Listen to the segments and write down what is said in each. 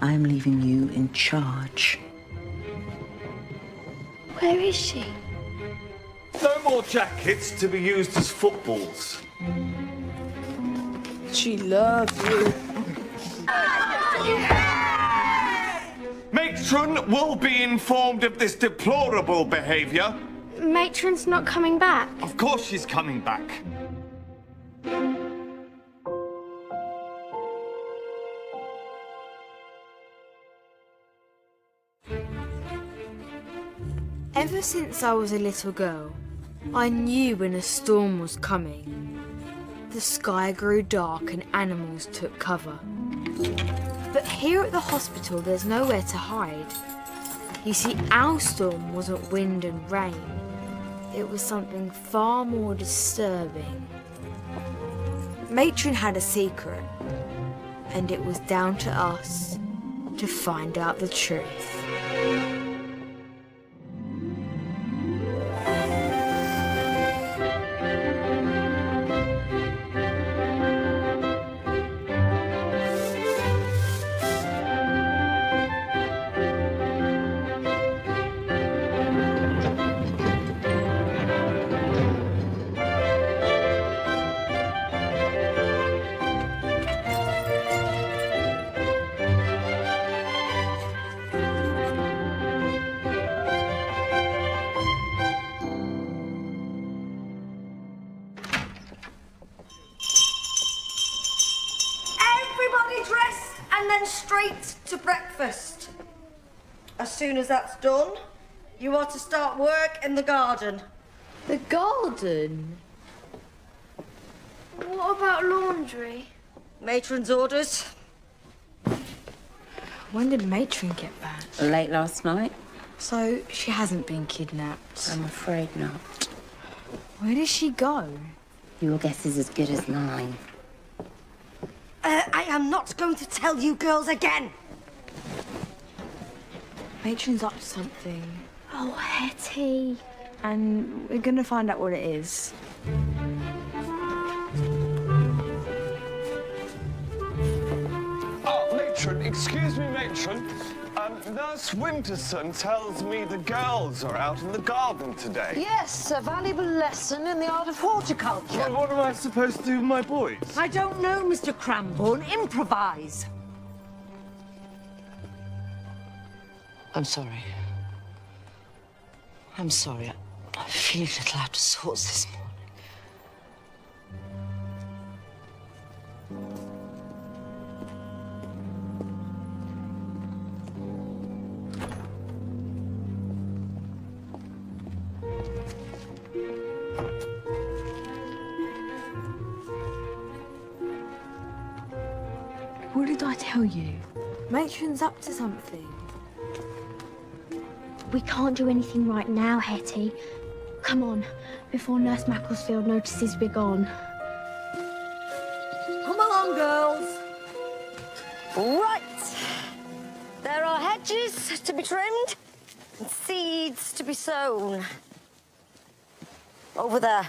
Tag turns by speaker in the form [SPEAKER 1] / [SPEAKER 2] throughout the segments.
[SPEAKER 1] I'm leaving you in charge.
[SPEAKER 2] Where is she?
[SPEAKER 3] No more jackets to be used as footballs.
[SPEAKER 1] She loves you.
[SPEAKER 3] Matron will be informed of this deplorable behaviour.
[SPEAKER 2] Matron's not coming back.
[SPEAKER 3] Of course she's coming back.
[SPEAKER 4] Ever since I was a little girl, I knew when a storm was coming. The sky grew dark and animals took cover. But here at the hospital, there's nowhere to hide. You see, our storm wasn't wind and rain. It was something far more disturbing. Matron had a secret, and it was down to us to find out the truth.
[SPEAKER 5] Straight to breakfast. As soon as that's done, you are to start work in the garden.
[SPEAKER 4] The garden?
[SPEAKER 2] What about laundry?
[SPEAKER 5] Matron's orders.
[SPEAKER 4] When did Matron get back?
[SPEAKER 1] Late last night?
[SPEAKER 4] So she hasn't been kidnapped?
[SPEAKER 1] I'm afraid not.
[SPEAKER 4] Where does she go?
[SPEAKER 1] Your guess is as good as mine.
[SPEAKER 5] I am not going to tell you girls again.
[SPEAKER 4] Matron's up to something.
[SPEAKER 2] Oh, Hetty.
[SPEAKER 4] And we're gonna find out what it is.
[SPEAKER 3] Oh, Matron, excuse me, Matron. Nurse Winterson tells me the girls are out in the garden today.
[SPEAKER 5] Yes, a valuable lesson in the art of horticulture.
[SPEAKER 3] Well, what am I supposed to do with my boys?
[SPEAKER 5] I don't know, Mr. Cramborn. Improvise.
[SPEAKER 1] I'm sorry. I'm sorry. I feel a little out of sorts this morning.
[SPEAKER 4] What did I tell you? Matron's up to something.
[SPEAKER 2] We can't do anything right now, Hetty. Come on, before Nurse Macclesfield notices we're gone.
[SPEAKER 5] Come along, girls. Right. There are hedges to be trimmed and seeds to be sown. Over there.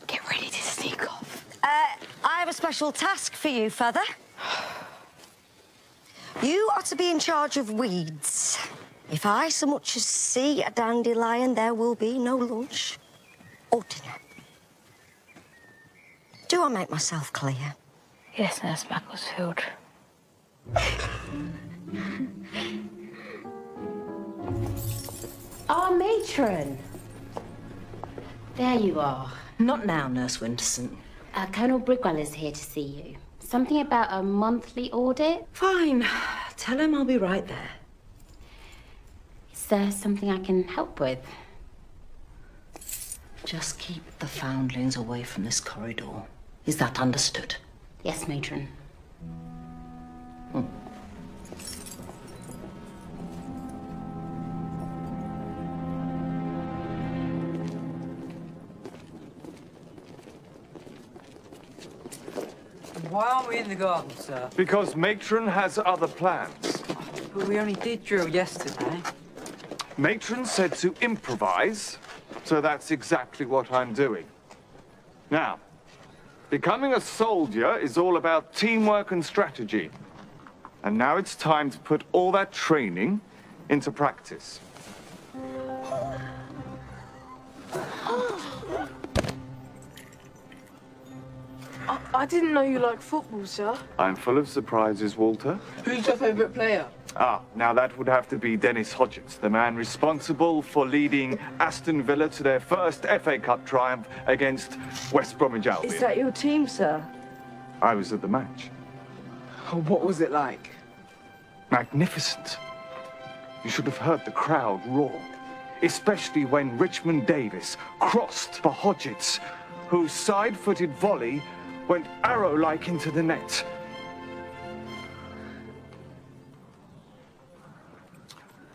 [SPEAKER 4] Get ready to sneak off.
[SPEAKER 5] I have a special task for you, Feather. You are to be in charge of weeds. If I so much as see a dandelion, there will be no lunch or dinner. Do I make myself clear?
[SPEAKER 4] Yes, Nurse Macclesfield.
[SPEAKER 1] Oh, Matron. There you are.
[SPEAKER 6] Not now, Nurse Winterson.
[SPEAKER 1] Colonel Brigwell is here to see you. Something about a monthly audit?
[SPEAKER 6] Fine. Tell him I'll be right there.
[SPEAKER 1] Is there something I can help with?
[SPEAKER 6] Just keep the Foundlings away from this corridor. Is that understood?
[SPEAKER 1] Yes, Matron.
[SPEAKER 7] Why aren't we in the garden, sir?
[SPEAKER 3] Because Matron has other plans.
[SPEAKER 7] But we only did drill yesterday.
[SPEAKER 3] Matron said to improvise, so that's exactly what I'm doing. Now, becoming a soldier is all about teamwork and strategy. And now it's time to put all that training into practice.
[SPEAKER 8] I didn't know you liked football, sir.
[SPEAKER 3] I'm full of surprises, Walter.
[SPEAKER 8] Who's your favourite player?
[SPEAKER 3] Now that would have to be Dennis Hodgetts, the man responsible for leading Aston Villa to their first FA Cup triumph against West Bromwich Albion.
[SPEAKER 8] Is that your team, sir?
[SPEAKER 3] I was at the match.
[SPEAKER 8] What was it like?
[SPEAKER 3] Magnificent. You should have heard the crowd roar, especially when Richmond Davis crossed for Hodgetts, whose side-footed volley went arrow-like into the net.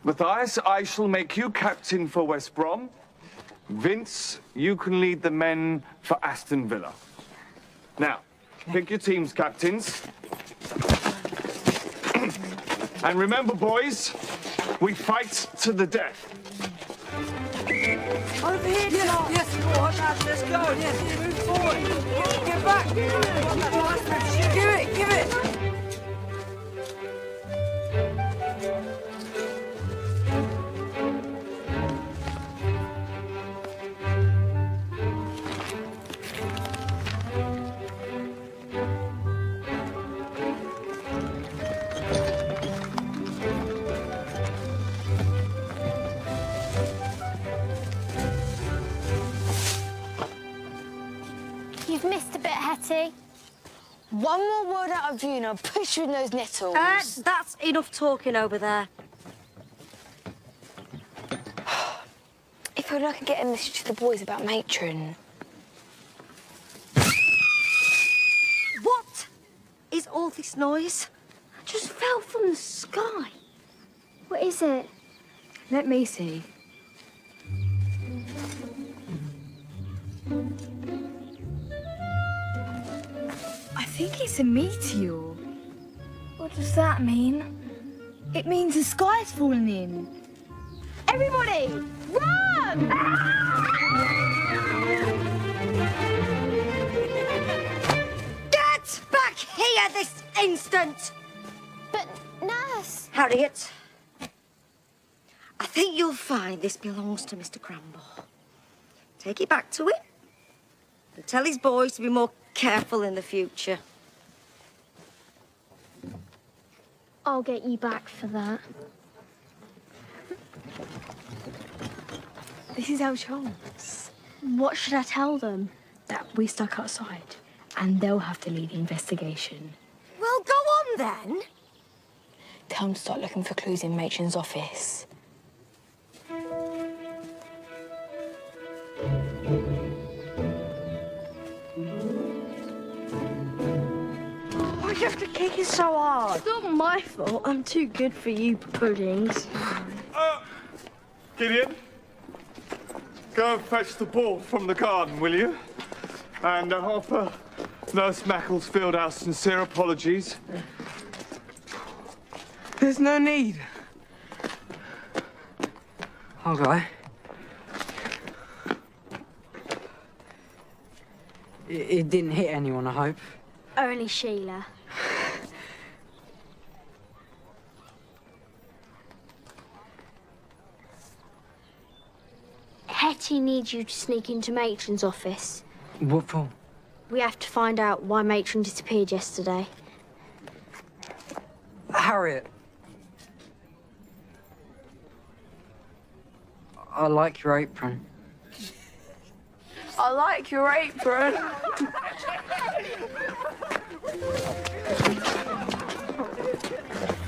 [SPEAKER 3] Matthias, I shall make you captain for West Brom. Vince, you can lead the men for Aston Villa. Now, pick your team's captains. And remember, boys, we fight to the death.
[SPEAKER 7] Over here, yes, go on, lads, let's go. Yes, move forward. Get back. Give it.
[SPEAKER 2] You've missed a bit, Hetty.
[SPEAKER 5] One more word out of you and I'll push you in those nettles.
[SPEAKER 9] That's enough talking over there.
[SPEAKER 5] If only I could get a message to the boys about Matron.
[SPEAKER 9] What is all this noise? I just fell from the sky.
[SPEAKER 2] What is it?
[SPEAKER 4] Let me see. I think it's a meteor.
[SPEAKER 2] What does that mean?
[SPEAKER 4] It means the sky's falling in. Everybody, run!
[SPEAKER 9] Get back here this instant!
[SPEAKER 2] But, Nurse...
[SPEAKER 9] Harriet, I think you'll find this belongs to Mr. Cramble. Take it back to him and tell his boys to be more careful in the future.
[SPEAKER 2] I'll get you back for that.
[SPEAKER 4] This is our chance.
[SPEAKER 2] What should I tell them?
[SPEAKER 4] That we're stuck outside, and they'll have to lead the investigation.
[SPEAKER 9] Well, go on then.
[SPEAKER 4] Tell them to start looking for clues in Matron's office.
[SPEAKER 9] Why do you have to kick it so hard?
[SPEAKER 2] It's not my fault. I'm too good for you puddings.
[SPEAKER 3] Gideon, go and fetch the ball from the garden, will you? And offer Nurse Macclesfield our sincere apologies.
[SPEAKER 8] There's no need. Okay. It didn't hit anyone, I hope.
[SPEAKER 2] Only Sheila. Hetty needs you to sneak into Matron's office.
[SPEAKER 8] What for?
[SPEAKER 2] We have to find out why Matron disappeared yesterday.
[SPEAKER 8] Harriet. I like your apron.
[SPEAKER 2] I like your apron.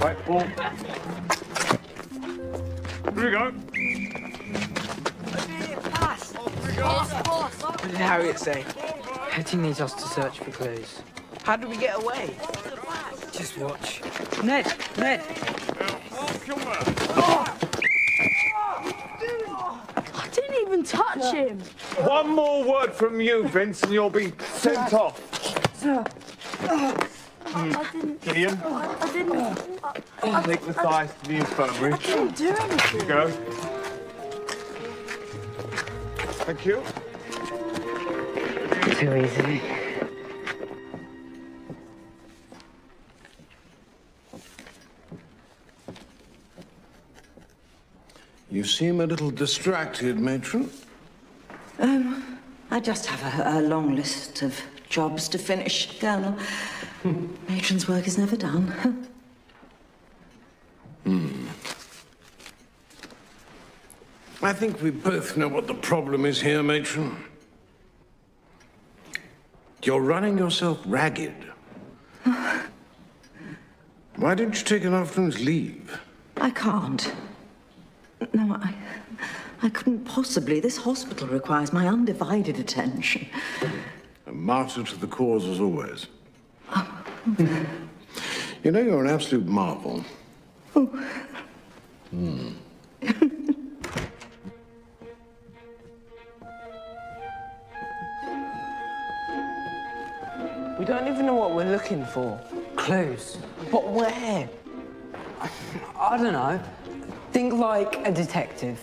[SPEAKER 3] Right, ball. Here we go.
[SPEAKER 8] What did Harriet say? Hetty needs us to search for clues. How do we get away? Just watch. Ned!
[SPEAKER 3] Come on.
[SPEAKER 2] I didn't even touch him.
[SPEAKER 3] One more word from you, Vince, and you'll be sent off.
[SPEAKER 2] I didn't.
[SPEAKER 3] Gideon,
[SPEAKER 2] I didn't.
[SPEAKER 3] take the thighs to the infirmary.
[SPEAKER 2] I didn't do anything.
[SPEAKER 3] Here you go. Thank you.
[SPEAKER 8] Too easy.
[SPEAKER 10] You seem a little distracted, matron.
[SPEAKER 6] I just have a long list of jobs to finish, Colonel. Matron's work is never done.
[SPEAKER 10] I think we both know what the problem is here, matron. You're running yourself ragged. Why don't you take an afternoon's leave?
[SPEAKER 6] I can't. No, I couldn't possibly. This hospital requires my undivided attention.
[SPEAKER 10] A martyr to the cause as always. You know, you're an absolute marvel.
[SPEAKER 8] We don't even know what we're looking for. Clues. But where? I don't know. Think like a detective.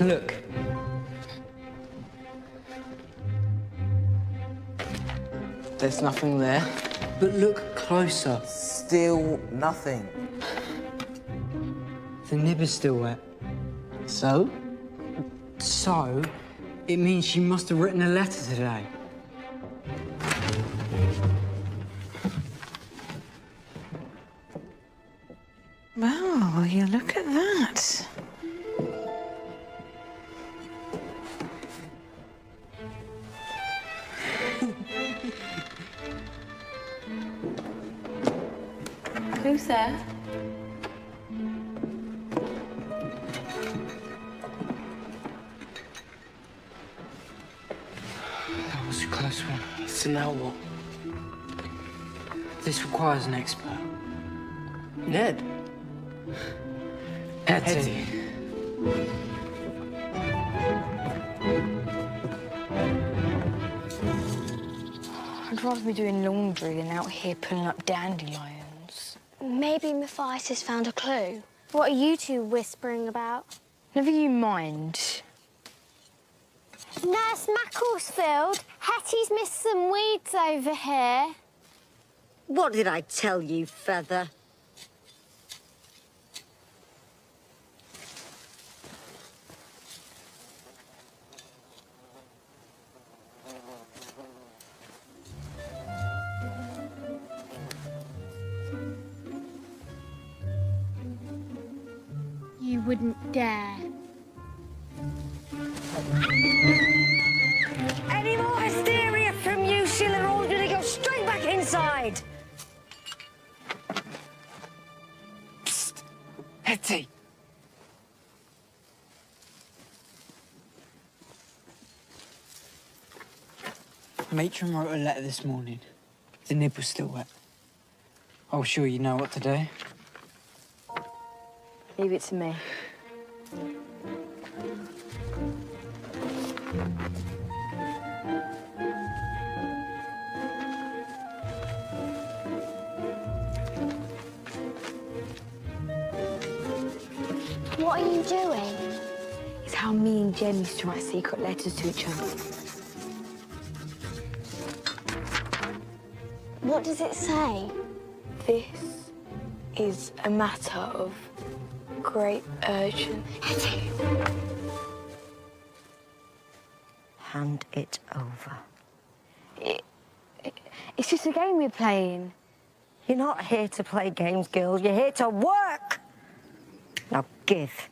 [SPEAKER 8] Look. There's nothing there. But look closer.
[SPEAKER 7] Still nothing.
[SPEAKER 8] The nib is still wet. So? So, it means she must have written a letter today.
[SPEAKER 11] Wow, you look at that.
[SPEAKER 1] Who's there?
[SPEAKER 8] That was a close one. So now what? This requires an expert.
[SPEAKER 7] Ned.
[SPEAKER 8] Hetty.
[SPEAKER 4] I'd rather be doing laundry than out here pulling up dandelions.
[SPEAKER 2] Maybe Matthias has found a clue. What are you two whispering about?
[SPEAKER 4] Never you mind.
[SPEAKER 2] Nurse Macclesfield, Hetty's missed some weeds over here.
[SPEAKER 9] What did I tell you, Feather?
[SPEAKER 2] You wouldn't dare.
[SPEAKER 9] Any more hysteria from you, Sheila, or all gonna go straight back inside?
[SPEAKER 8] Psst. Hetty. Matron wrote a letter this morning. The nib was still wet. I'm sure you know what to do.
[SPEAKER 4] Leave it to me.
[SPEAKER 2] What are you doing?
[SPEAKER 4] It's how me and Jen used to write secret letters to each other.
[SPEAKER 2] What does it say?
[SPEAKER 4] This is a matter of great urgency.
[SPEAKER 2] Hetty.
[SPEAKER 9] Hand it over.
[SPEAKER 4] It's just a game we're playing.
[SPEAKER 9] You're not here to play games, girl. You're here to work. Now give.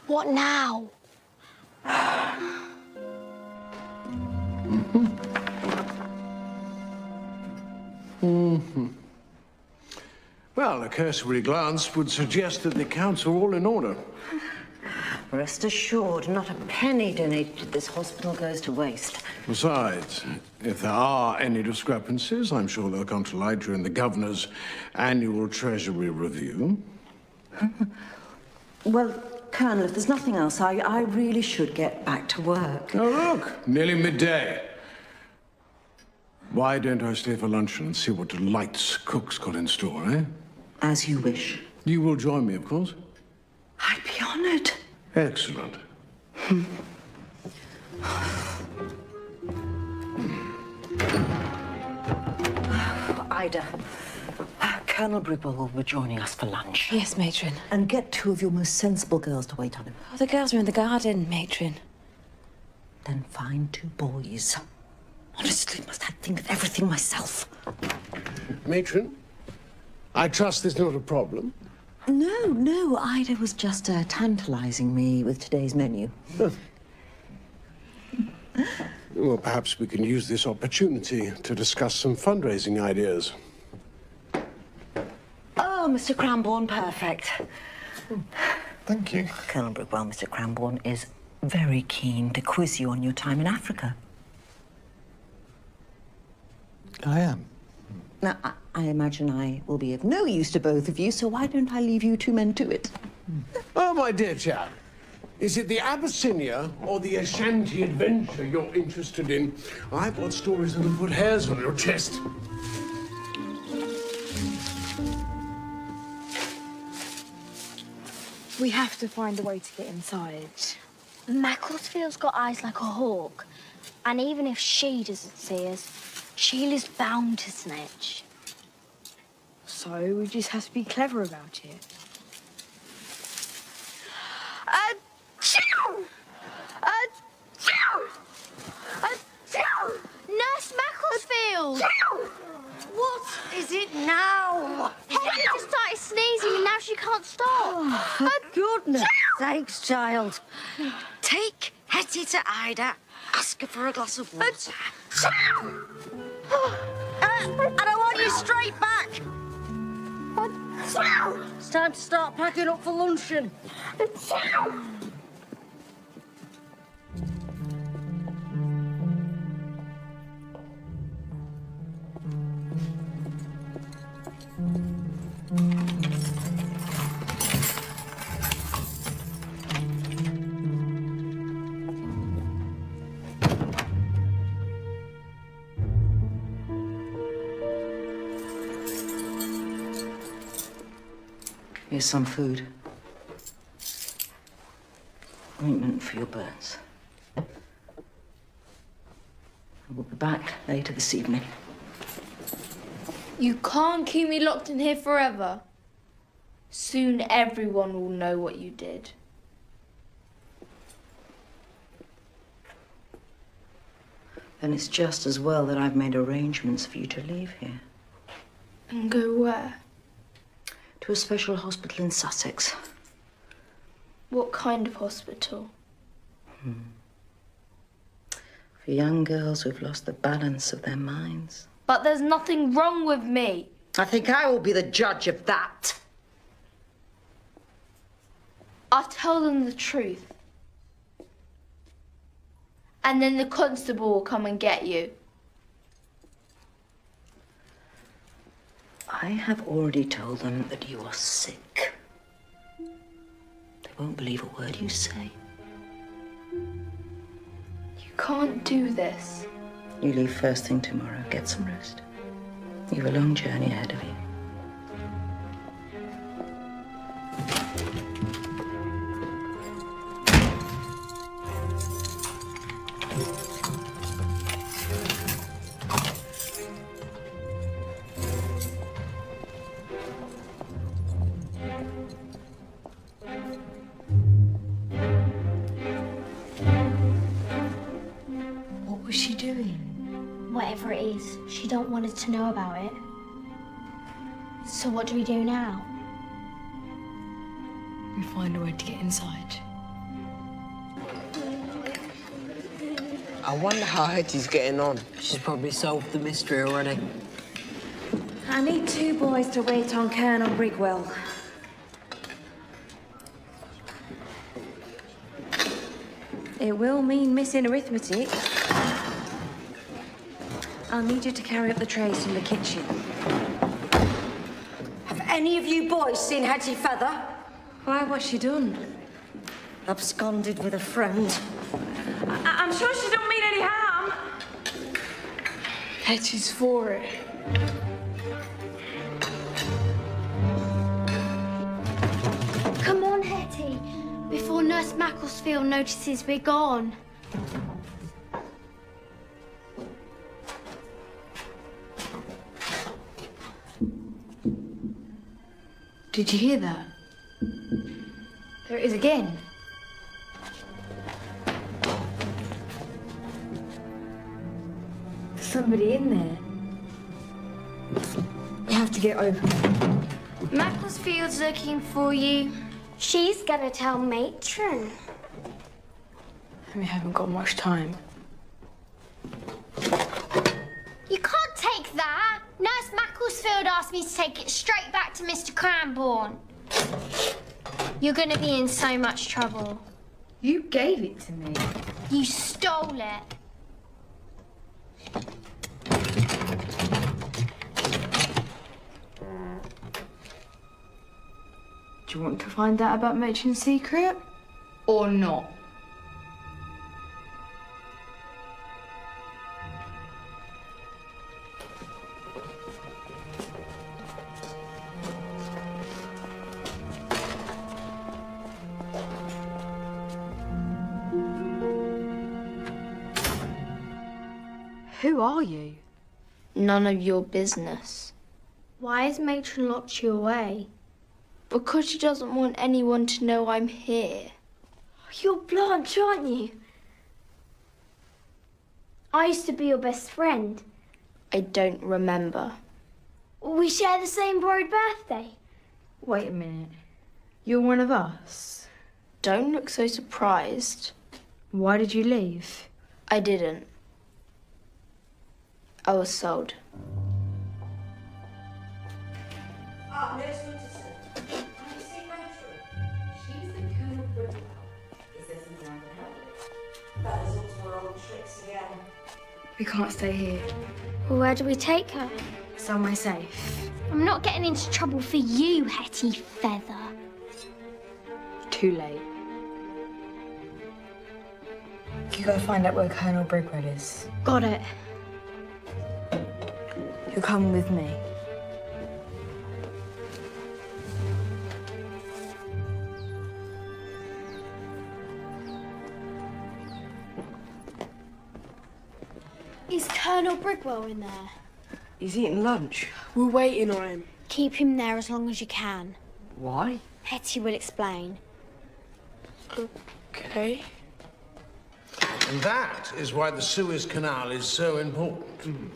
[SPEAKER 2] What now?
[SPEAKER 10] Well, a cursory glance would suggest that the accounts are all in order.
[SPEAKER 6] Rest assured, not a penny donated to this hospital goes to waste.
[SPEAKER 10] Besides, if there are any discrepancies, I'm sure they'll come to light during the Governor's annual Treasury review.
[SPEAKER 6] Well, Colonel, if there's nothing else, I really should get back to work.
[SPEAKER 10] Oh, look, nearly midday. Why don't I stay for luncheon and see what delights Cook's got in store, eh?
[SPEAKER 6] As you wish.
[SPEAKER 10] You will join me, of course?
[SPEAKER 6] I'd be honoured.
[SPEAKER 10] Excellent.
[SPEAKER 6] Ida, Colonel Brigwell will be joining us for lunch.
[SPEAKER 11] Yes, matron.
[SPEAKER 6] And get 2 of your most sensible girls to wait on him.
[SPEAKER 11] Oh, the girls are in the garden, matron.
[SPEAKER 6] Then find 2 boys. Honestly, must I think of everything myself?
[SPEAKER 10] Matron, I trust there's not a problem.
[SPEAKER 6] No, Ida was just tantalising me with today's menu.
[SPEAKER 10] Well, perhaps we can use this opportunity to discuss some fundraising ideas.
[SPEAKER 6] Oh, Mr. Cranbourne, perfect.
[SPEAKER 3] Thank you.
[SPEAKER 6] Colonel Brigwell, Mr. Cranbourne is very keen to quiz you on your time in Africa.
[SPEAKER 3] I am.
[SPEAKER 6] Now, I imagine I will be of no use to both of you, so why don't I leave you 2 men to it?
[SPEAKER 10] Oh, my dear chap. Is it the Abyssinia or the Ashanti adventure you're interested in? I've got stories that'll put hairs on your chest.
[SPEAKER 2] We have to find a way to get inside.
[SPEAKER 12] Macclesfield's got eyes like a hawk. And even if she doesn't see us, Sheila's bound to snitch.
[SPEAKER 2] So we just have to be clever about it.
[SPEAKER 12] Nurse Macclesfield!
[SPEAKER 9] What is it now?
[SPEAKER 12] Hetty just started sneezing and now she can't stop.
[SPEAKER 9] Oh, for goodness sakes, child. Take Hetty to Ida. Ask her for a glass of water. And I want you straight back. It's time to start packing up for luncheon.
[SPEAKER 6] Here's some food. Ointment for your burns. We'll be back later this evening.
[SPEAKER 13] You can't keep me locked in here forever. Soon everyone will know what you did.
[SPEAKER 6] Then it's just as well that I've made arrangements for you to leave here.
[SPEAKER 13] And go where?
[SPEAKER 6] To a special hospital in Sussex.
[SPEAKER 13] What kind of hospital?
[SPEAKER 6] For young girls who've lost the balance of their minds.
[SPEAKER 13] But there's nothing wrong with me.
[SPEAKER 6] I think I will be the judge of that.
[SPEAKER 13] I'll tell them the truth. And then the constable will come and get you.
[SPEAKER 6] I have already told them that you are sick. They won't believe a word you say.
[SPEAKER 13] You can't do this.
[SPEAKER 6] You leave first thing tomorrow. Get some rest. You have a long journey ahead of you.
[SPEAKER 12] What was she doing? Whatever it is, she don't want us to know about it. So what do we do now?
[SPEAKER 2] We find a way to get inside.
[SPEAKER 8] I wonder how Hetty's getting on. She's probably solved the mystery already.
[SPEAKER 14] I need 2 boys to wait on Colonel Brigwell. It will mean missing arithmetic. I'll need you to carry up the trays from the kitchen.
[SPEAKER 9] Have any of you boys seen Hetty Feather?
[SPEAKER 14] Why, what's she done?
[SPEAKER 9] Absconded with a friend.
[SPEAKER 14] I'm sure she don't mean any harm.
[SPEAKER 13] Hetty's for it.
[SPEAKER 12] Come on, Hetty, before Nurse Macclesfield notices we're gone.
[SPEAKER 4] Did you hear that? There it is again. There's somebody in there. We have to get over.
[SPEAKER 12] Macclesfield's looking for you. She's gonna tell Matron.
[SPEAKER 4] We haven't got much time.
[SPEAKER 12] You can't take that. Nurse Macclesfield asked me to take it straight back to Mr. Cranbourne. You're gonna be in so much trouble.
[SPEAKER 4] You gave it to me.
[SPEAKER 12] You stole it.
[SPEAKER 4] Do you want to find out about Matron's secret? Or not? Who are you?
[SPEAKER 13] None of your business.
[SPEAKER 12] Why has Matron locked you away?
[SPEAKER 13] Because she doesn't want anyone to know I'm here.
[SPEAKER 12] You're Blanche, aren't you? I used to be your best friend.
[SPEAKER 13] I don't remember.
[SPEAKER 12] We share the same borrowed birthday.
[SPEAKER 4] Wait a minute. You're one of us?
[SPEAKER 13] Don't look so surprised.
[SPEAKER 4] Why did you leave?
[SPEAKER 13] I didn't. I was sold.
[SPEAKER 4] We can't stay here.
[SPEAKER 12] Where do we take her?
[SPEAKER 4] Somewhere safe.
[SPEAKER 12] I'm not getting into trouble for you, Hetty Feather.
[SPEAKER 4] Too late. You gotta find out where Colonel Brigwell is.
[SPEAKER 12] Got it.
[SPEAKER 4] You're coming with me.
[SPEAKER 12] Is Colonel Brigwell in there?
[SPEAKER 7] He's eating lunch.
[SPEAKER 13] We're waiting on him.
[SPEAKER 12] Keep him there as long as you can.
[SPEAKER 7] Why?
[SPEAKER 12] Hetty will explain.
[SPEAKER 13] Okay.
[SPEAKER 10] And that is why the Suez Canal is so important.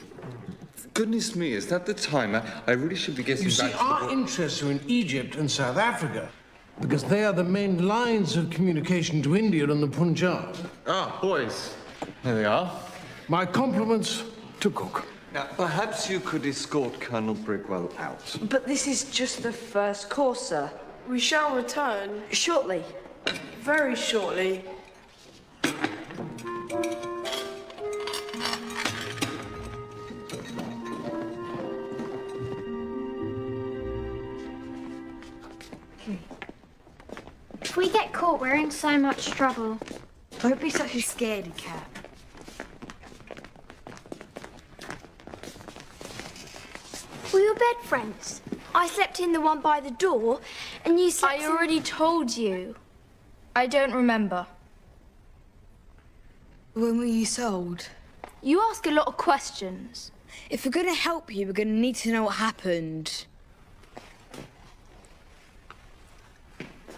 [SPEAKER 3] Goodness me, is that the time? I really should be getting
[SPEAKER 10] You see,
[SPEAKER 3] back to
[SPEAKER 10] our interests are in Egypt and South Africa, because they are the main lines of communication to India and the Punjab.
[SPEAKER 3] Ah, boys. There they are.
[SPEAKER 10] My compliments to Cook.
[SPEAKER 3] Now, perhaps you could escort Colonel Brigwell out.
[SPEAKER 7] But this is just the first course, sir.
[SPEAKER 13] We shall return.
[SPEAKER 7] Shortly.
[SPEAKER 13] Very shortly.
[SPEAKER 12] If we get caught, we're in so much trouble.
[SPEAKER 4] Don't be such a scaredy cat.
[SPEAKER 12] We're your bed friends. I slept in the one by the door, and you slept
[SPEAKER 13] I already told you. I don't remember.
[SPEAKER 4] When were you sold?
[SPEAKER 13] You ask a lot of questions.
[SPEAKER 4] If we're gonna help you, we're gonna need to know what happened.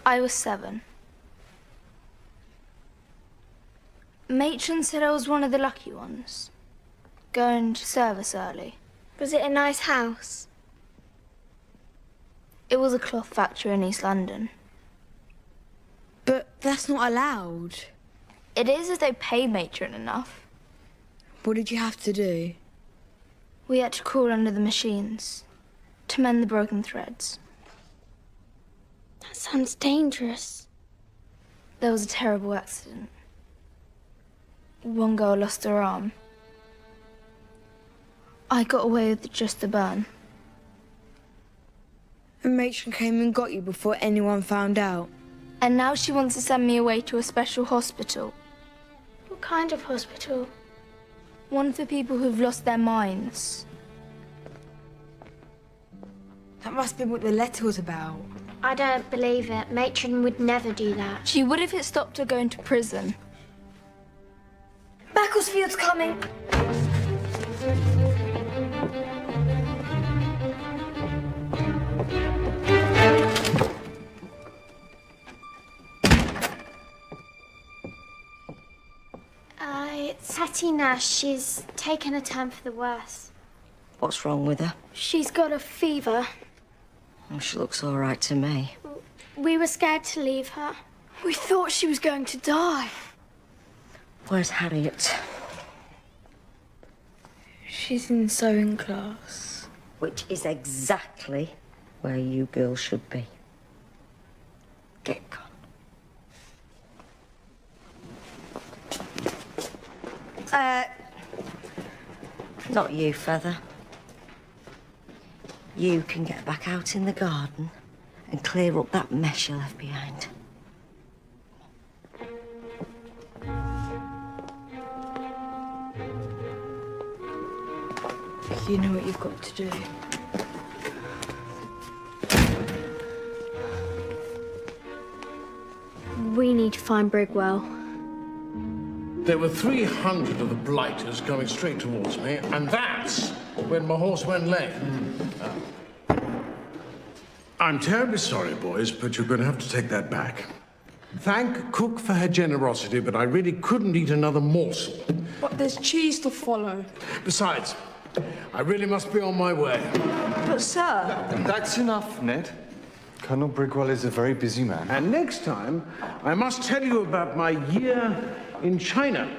[SPEAKER 13] I was 7. Matron said I was one of the lucky ones. Going to service early.
[SPEAKER 12] Was it a nice house?
[SPEAKER 13] It was a cloth factory in East London.
[SPEAKER 4] But that's not allowed.
[SPEAKER 13] It is if they pay Matron enough.
[SPEAKER 4] What did you have to do?
[SPEAKER 13] We had to crawl under the machines to mend the broken threads.
[SPEAKER 12] That sounds dangerous.
[SPEAKER 13] There was a terrible accident. One girl lost her arm. I got away with just the burn.
[SPEAKER 4] And Matron came and got you before anyone found out.
[SPEAKER 13] And now she wants to send me away to a special hospital.
[SPEAKER 12] What kind of hospital?
[SPEAKER 13] One for people who've lost their minds.
[SPEAKER 4] That must be what the letter was about.
[SPEAKER 12] I don't believe it. Matron would never do that.
[SPEAKER 13] She would if it stopped her going to prison.
[SPEAKER 9] Macclesfield's coming.
[SPEAKER 12] It's Hetty now. She's taken a turn for the worse.
[SPEAKER 9] What's wrong with her?
[SPEAKER 12] She's got a fever.
[SPEAKER 9] Oh, she looks all right to me.
[SPEAKER 12] We were scared to leave her. We thought she was going to die.
[SPEAKER 9] Where's Harriet?
[SPEAKER 13] She's in sewing class.
[SPEAKER 9] Which is exactly where you girls should be. Get gone. Not you, Feather. You can get back out in the garden and clear up that mess you left behind.
[SPEAKER 13] You know what you've got to do.
[SPEAKER 2] We need to find Brigwell.
[SPEAKER 10] There were 300 of the blighters coming straight towards me, and that's when my horse went lame. I'm terribly sorry, boys, but you're going to have to take that back. Thank Cook for her generosity, but I really couldn't eat another morsel.
[SPEAKER 11] But there's cheese to follow.
[SPEAKER 10] Besides, I really must be on my way.
[SPEAKER 6] But, sir...
[SPEAKER 3] That's enough, Ned. Colonel Brigwell is a very busy man.
[SPEAKER 10] And next time, I must tell you about my year in China.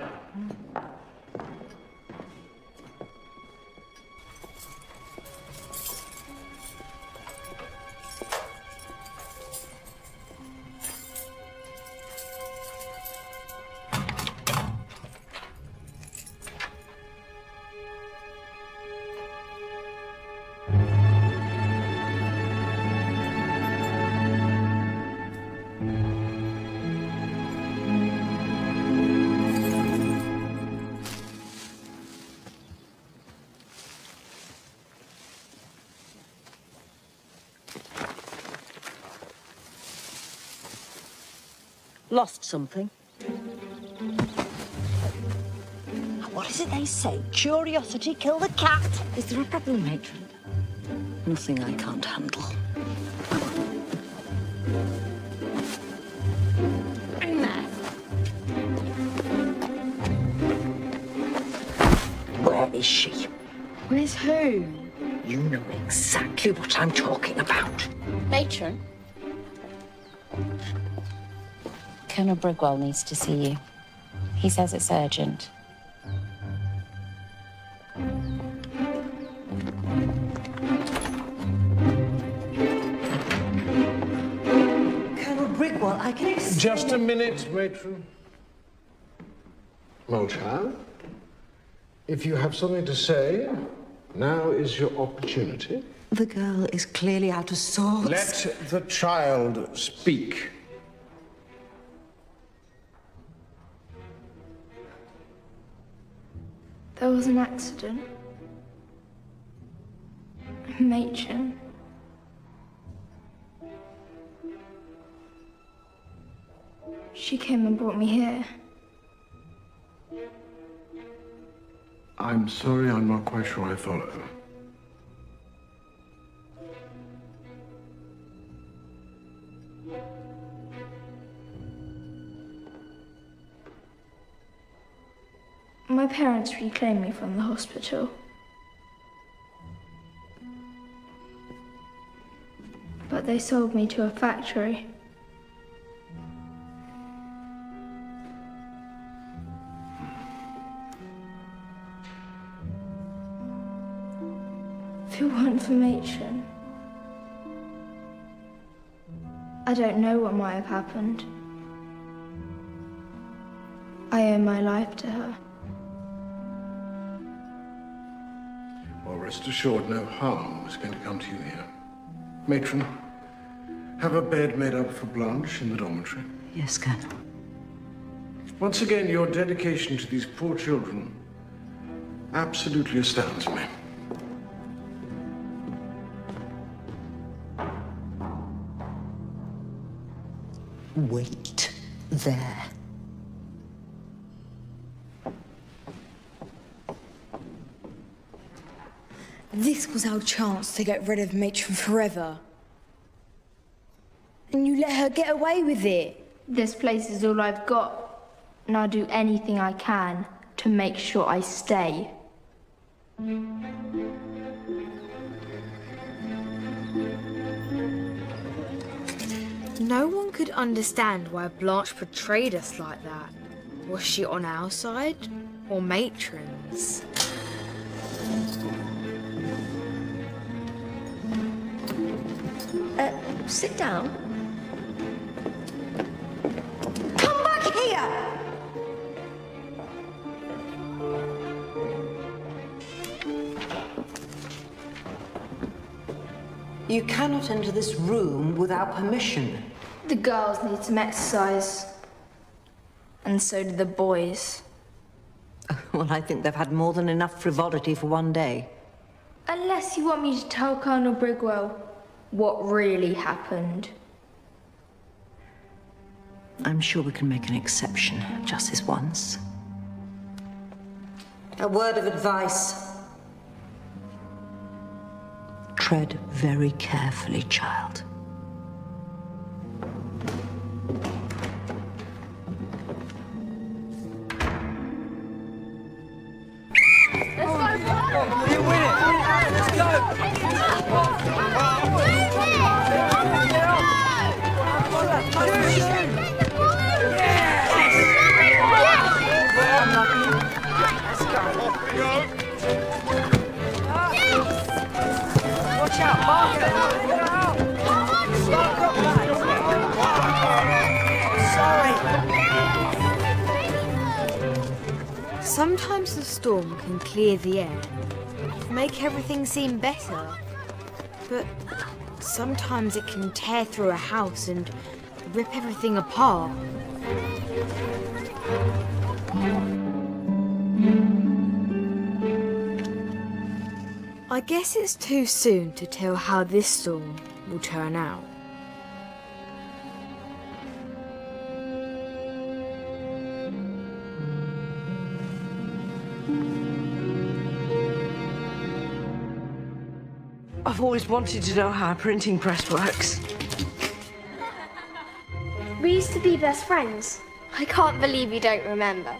[SPEAKER 9] Lost something? What is it they say? Curiosity killed the cat. Is there a problem, matron? Nothing I can't handle. Where is she?
[SPEAKER 13] Where's who?
[SPEAKER 9] You know exactly what I'm talking about.
[SPEAKER 1] Matron? Colonel Brigwell needs to see you. He says it's urgent.
[SPEAKER 6] Colonel Brigwell, I can explain...
[SPEAKER 10] Just a minute, matron. Well, child, if you have something to say, now is your opportunity.
[SPEAKER 6] The girl is clearly out of sorts.
[SPEAKER 10] Let the child speak.
[SPEAKER 13] There was an accident. Matron. She came and brought me here.
[SPEAKER 10] I'm sorry, I'm not quite sure I follow.
[SPEAKER 13] My parents reclaimed me from the hospital. But they sold me to a factory. If it weren't for Matron, I don't know what might have happened. I owe my life to her.
[SPEAKER 10] Well, rest assured, no harm is going to come to you here. Matron, have a bed made up for Blanche in the dormitory.
[SPEAKER 6] Yes, Colonel.
[SPEAKER 10] Once again, your dedication to these poor children absolutely astounds me.
[SPEAKER 6] Wait there.
[SPEAKER 4] This was our chance to get rid of Matron forever. And you let her get away with it.
[SPEAKER 13] This place is all I've got, and I'll do anything I can to make sure I stay.
[SPEAKER 4] No one could understand why Blanche portrayed us like that. Was she on our side or Matron's?
[SPEAKER 9] Sit down. Come back here!
[SPEAKER 6] You cannot enter this room without permission.
[SPEAKER 13] The girls need some exercise. And so do the boys.
[SPEAKER 6] Well, I think they've had more than enough frivolity for one day.
[SPEAKER 13] Unless you want me to tell Colonel Brigwell what really happened.
[SPEAKER 6] I'm sure we can make an exception, just this once.
[SPEAKER 9] A word of advice.
[SPEAKER 6] Tread very carefully, child.
[SPEAKER 7] You win it! Let's go! Watch out, Margaret!
[SPEAKER 4] Sorry. Sometimes the storm can clear the air, make everything seem better. But sometimes it can tear through a house and rip everything apart. I guess it's too soon to tell how this storm will turn out.
[SPEAKER 11] I've always wanted to know how a printing press works.
[SPEAKER 12] We used to be best friends. I can't believe you don't remember.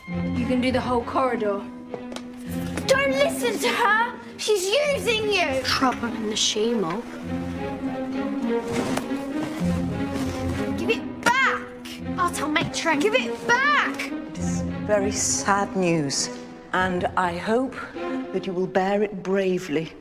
[SPEAKER 13] You can do the whole corridor.
[SPEAKER 12] Don't listen to her! She's using you!
[SPEAKER 1] Trouble in the Shimo.
[SPEAKER 12] Give it back! I'll tell Matron. Give it back!
[SPEAKER 6] It's very sad news, and I hope that you will bear it bravely.